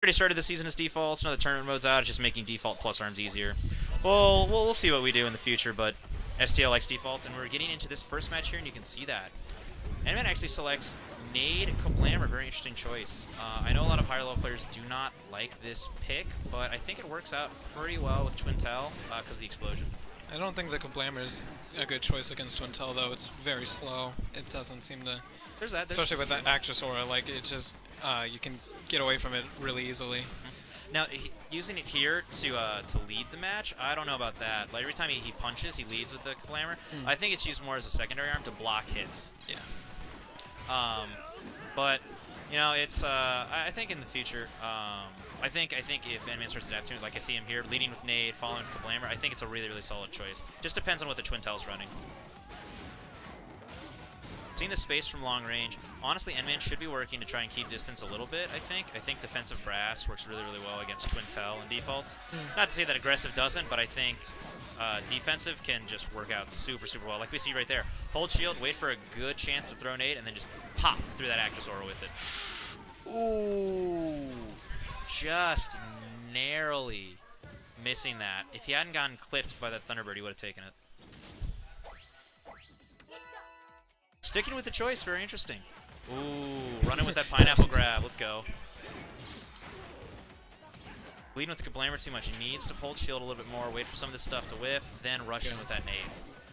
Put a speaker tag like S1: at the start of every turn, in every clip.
S1: Already started the season as defaults. Now the tournament mode's out. It's just making default plus arms easier. Well, we'll see what we do in the future, but STL likes defaults, and we're getting into this first match here, and you can see that. N-Man actually selects Nade Kablammer. Very interesting choice. I know a lot of higher level players do not like this pick, but I think it works out pretty well with Twintel because of the explosion.
S2: I don't think the Kablammer's a good choice against Twintel, though. It's very slow. It doesn't seem to...
S1: There's that.
S2: Especially with that Actress Aura, like, it just... you can get away from it really easily.
S1: Now, using it here to lead the match, I don't know about that. Like, every time he punches, he leads with the Kablammer. I think it's used more as a secondary arm to block hits.
S2: Yeah.
S1: But you know, it's I think in the future, I think if N-Man starts to adapt to it, like I see him here, leading with Nade, following with Kablammer, I think it's a really solid choice. Just depends on what the Twintel's running. Seeing the space from long range, honestly, N-Man should be working to try and keep distance a little bit. I think defensive brass works really well against Twintel and defaults. Not to say that aggressive doesn't, but I think defensive can just work out super well. Like we see right there. Hold shield, wait for a good chance to throw nade, and then just pop through that Actress Aura with it. Ooh. Just narrowly missing that. If he hadn't gotten clipped by that Thunderbird, he would have taken it. Sticking with the choice, very interesting. Ooh, running with that pineapple grab. Let's go. Leading with the Kablammer too much. He needs to hold shield a little bit more, wait for some of this stuff to whiff, then rush in with that nade.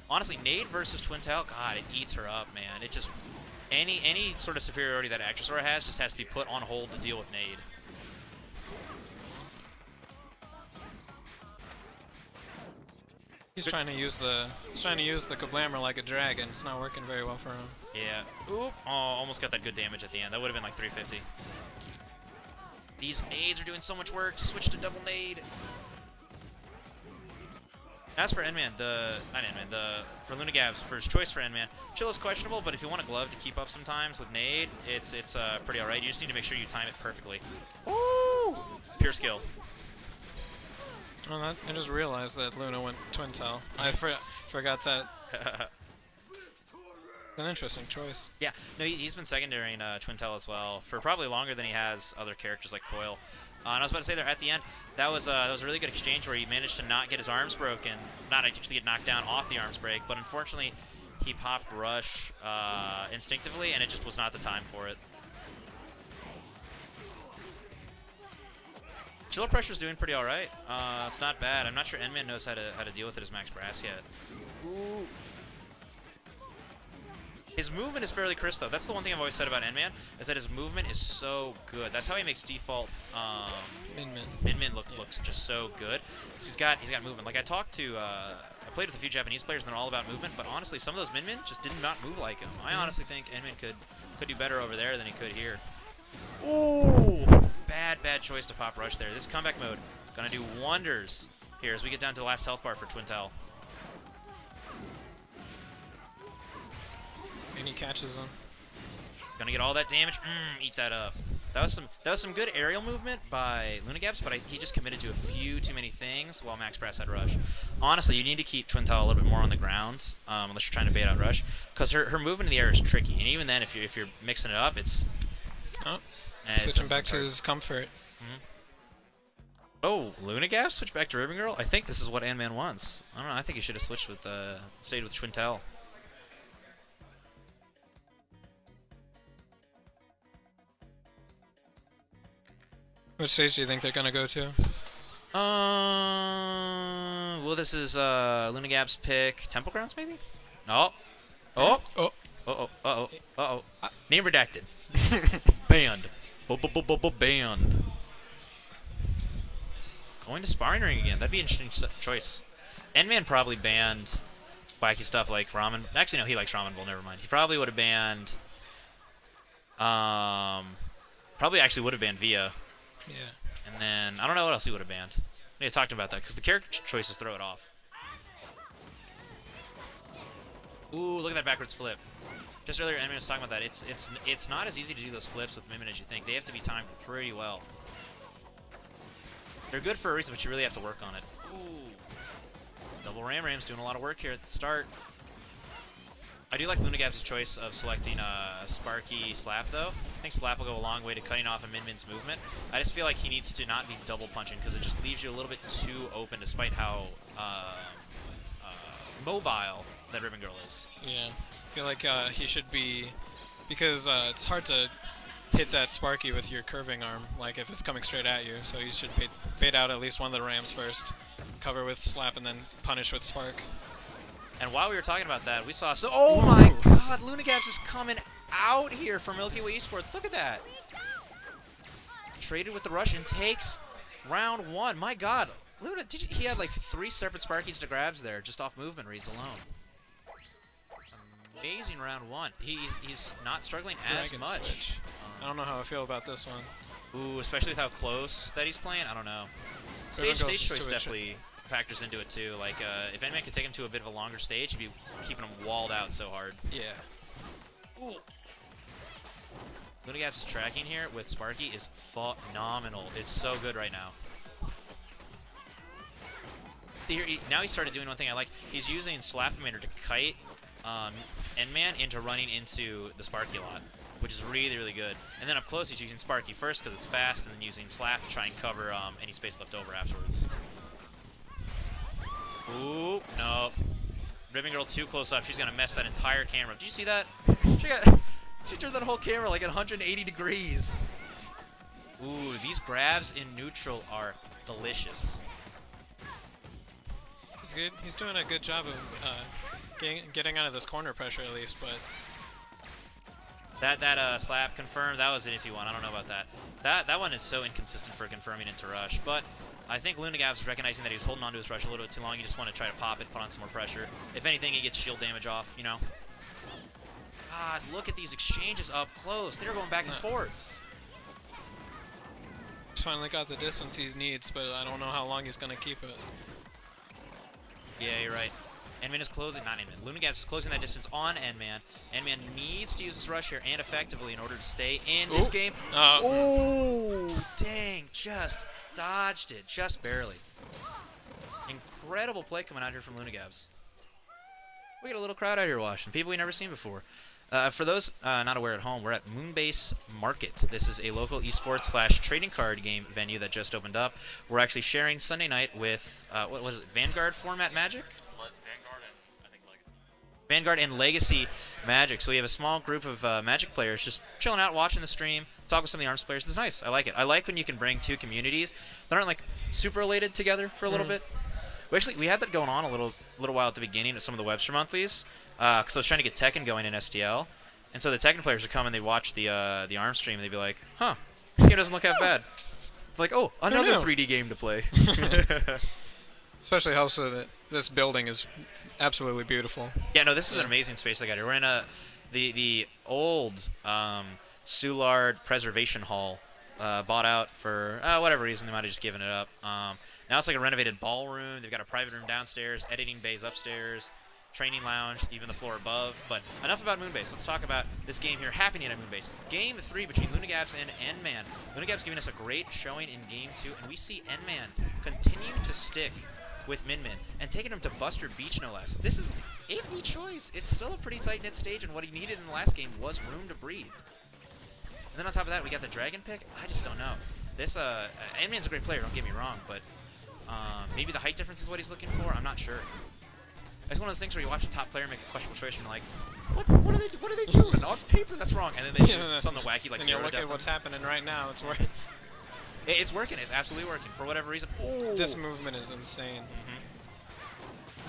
S1: Honestly, nade versus Twintel, God, it eats her up, man. It just any sort of superiority that Actress Aura has just has to be put on hold to deal with nade.
S2: He's trying to use the Kablammer like a dragon. It's not working very well for him.
S1: Yeah. Oop. Oh, almost got that good damage at the end. That would have been like 350. These nades are doing so much work. Switch to double nade. As for N-Man, for Luna-Gabs, first choice for N-Man, chill is questionable, but if you want a glove to keep up sometimes with nade, it's pretty alright. You just need to make sure you time it perfectly. Woo! Pure skill.
S2: Well, I just realized that Luna went Twintel. I forgot that. An interesting choice.
S1: Yeah, no, he's been secondarying Twintel as well for probably longer than he has other characters like Coil. And I was about to say there at the end, that was a really good exchange where he managed to not get his arms broken, not actually get knocked down off the arms break, but unfortunately he popped Rush instinctively, and it just was not the time for it. Chiller Pressure's doing pretty alright. It's not bad. I'm not sure N-Man knows how to deal with it as max brass yet. Ooh. His movement is fairly crisp, though. That's the one thing I've always said about N-Man, is that his movement is so good. That's how he makes default Min-Min looks just so good. He's got movement. Like I played with a few Japanese players and they're all about movement, but honestly, some of those Min-Min just did not move like him. I honestly think N-Man could do better over there than he could here. Ooh! Bad choice to pop Rush there. This comeback mode gonna do wonders here as we get down to the last health bar for Twintel.
S2: And he catches him.
S1: Gonna get all that damage. Eat that up. That was some good aerial movement by Luna-Gabs, but he just committed to a few too many things while Max Brass had Rush. Honestly, you need to keep Twintel a little bit more on the ground, unless you're trying to bait out Rush, because her movement in the air is tricky. And even then, if you're mixing it up, it's
S2: switching back to his comfort.
S1: Oh, Luna-Gabs switch back to Ribbon Girl. I think this is what N-Man wants. I don't know. I think he should have switched with stayed with Twintel.
S2: Which stage do you think they're gonna go to?
S1: Well, this is Luna-Gabs pick Temple Grounds, maybe? No. Oh.
S2: Oh.
S1: Uh-oh. Name redacted. Banned. Banned. Going to Sparring Ring again. That'd be an interesting choice. N-Man probably banned wacky stuff like Ramen. Actually, no, he likes Ramen Bowl. Never mind. He probably would have banned. Probably actually would have banned Via.
S2: Yeah.
S1: And then I don't know what else he would have banned. We need to talk about that because the character choices throw it off. Ooh, look at that backwards flip. Just earlier, N-Man was talking about that. It's not as easy to do those flips with Min-Min as you think. They have to be timed pretty well. They're good for a reason, but you really have to work on it. Ooh. Double Ram Ram's doing a lot of work here at the start. I do like Luna-Gabs' choice of selecting Sparky Slap, though. I think Slap will go a long way to cutting off a Min-Min's movement. I just feel like he needs to not be double punching because it just leaves you a little bit too open despite how mobile that Ribbon Girl is.
S2: Yeah, I feel like he should be, because it's hard to hit that Sparky with your curving arm, like if it's coming straight at you, so you should bait out at least one of the rams first, cover with Slap, and then punish with Spark.
S1: And while we were talking about that, we saw oh my god, Luna-Gabs is coming out here for Milky Way Esports. Look at that. Traded with the rush and takes round 1. My god. Luna, he had like 3 separate Sparkies to grabs there just off movement reads alone. Amazing round 1. He's not struggling as
S2: Dragon
S1: much.
S2: Switch. I don't know how I feel about this one.
S1: Ooh, especially with how close that he's playing. I don't know. Stage choice definitely factors into it too. Like if anyone could take him to a bit of a longer stage, he'd be keeping him walled out so hard.
S2: Yeah.
S1: Ooh. Luna-Gabs' tracking here with Sparky is phenomenal. It's so good right now. Now he started doing one thing I like. He's using Slap-O-Meter to kite N-Man into running into the Sparky a lot, which is really, really good. And then up close, he's using Sparky first because it's fast, and then using Slap to try and cover any space left over afterwards. Ooh, no. Ribbon Girl too close up. She's going to mess that entire camera. Did you see that? She turned that whole camera like at 180 degrees. Ooh, these grabs in neutral are delicious.
S2: He's good. He's doing a good job of getting out of this corner pressure at least, but
S1: that slap confirmed. That was an iffy one. I don't know about that. That one is so inconsistent for confirming into rush, but I think Luna-Gabs is recognizing that he's holding onto his rush a little bit too long. You just want to try to pop it, put on some more pressure. If anything, he gets shield damage off, you know. God, look at these exchanges up close. They're going back and forth.
S2: He's finally got the distance he needs, but I don't know how long he's going to keep it.
S1: Yeah, you're right. N-Man is closing, not N-Man. Luna-Gabs is closing that distance on N-Man. N-Man needs to use his rush here and effectively in order to stay in this game. Oh, dang, just dodged it, just barely. Incredible play coming out here from Luna-Gabs. We got a little crowd out here watching, people we've never seen before. For those not aware at home, we're at Moonbase Market. This is a local esports / trading card game venue that just opened up. We're actually sharing Sunday night with, what was it, Vanguard format Magic?
S3: Vanguard and I think Legacy.
S1: Vanguard and Legacy Magic. So we have a small group of Magic players just chilling out, watching the stream, talk with some of the ARMS players. It's nice. I like it. I like when you can bring 2 communities that aren't like super related together for a little bit. We had that going on a little while at the beginning of some of the Webster monthlies, because I was trying to get Tekken going in STL, and so the Tekken players would come and they watch the ARMS stream and they'd be like, "Huh, this game doesn't look that bad." Like, "Oh, another 3D game to play."
S2: Especially also that this building is absolutely beautiful.
S1: Yeah, no, this is an amazing space they got here. We're in the old Soulard Preservation Hall, bought out for whatever reason. They might have just given it up. Now it's like a renovated ballroom. They've got a private room downstairs, editing bays upstairs, training lounge, even the floor above. But enough about Moonbase. Let's talk about this game here happening at Moonbase. Game 3 between Luna-Gabs and N-Man. Luna-Gabs giving us a great showing in Game 2, and we see N-Man continue to stick with Min-Min and taking him to Buster Beach, no less. This is iffy choice. It's still a pretty tight-knit stage, and what he needed in the last game was room to breathe. And then on top of that, we got the Dragon pick. I just don't know. This N-Man's a great player, don't get me wrong, but maybe the height difference is what he's looking for. I'm not sure. It's one of those things where you watch a top player make a questionable choice and you're like, what are they doing? On paper, that's wrong. And then they do something wacky like
S2: and you look at what's happening right now. It's working.
S1: It's working. It's absolutely working for whatever reason. Ooh.
S2: This movement is insane.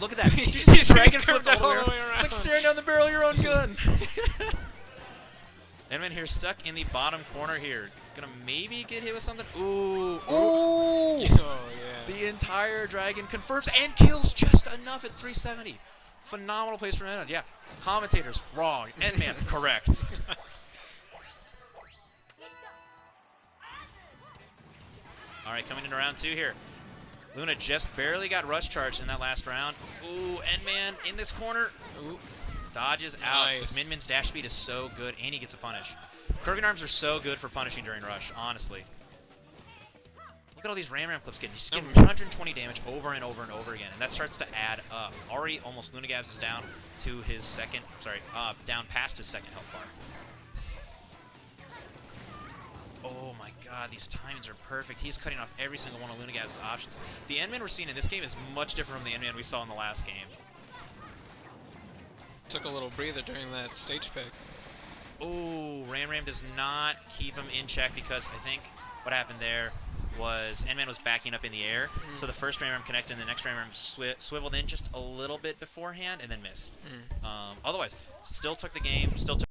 S1: Look at that. Did you see Dragon flipped all the way around? It's like staring down the barrel of your own gun. N-Man here stuck in the bottom corner here. Gonna maybe get hit with something. Ooh. Ooh.
S2: Oh, yeah.
S1: The entire Dragon confirms and kills just enough at 370. Phenomenal place for N-Man. Yeah. Commentators, wrong. N-Man, correct. All right, coming into round 2 here. Luna just barely got rush charged in that last round. Ooh, N-Man in this corner. Ooh. Dodges out.
S2: Nice.
S1: Min-Min's dash speed is so good, and he gets a punish. Kurgan arms are so good for punishing during rush, honestly. Look at all these Ram clips getting. He's getting
S2: Oh,
S1: 120 damage over and over and over again, and that starts to add up. Already, almost Luna-Gabs is down to his second. Sorry, down past his second health bar. Oh my god, these timings are perfect. He's cutting off every single one of Luna-Gabs' options. The Endman we're seeing in this game is much different from the Endman we saw in the last game.
S2: Took a little breather during that stage pick.
S1: Oh, Ram does not keep him in check because I think what happened there was Endman was backing up in the air. So the first Ram connected and the next Ram swiveled in just a little bit beforehand and then missed. Otherwise, still took the game, still took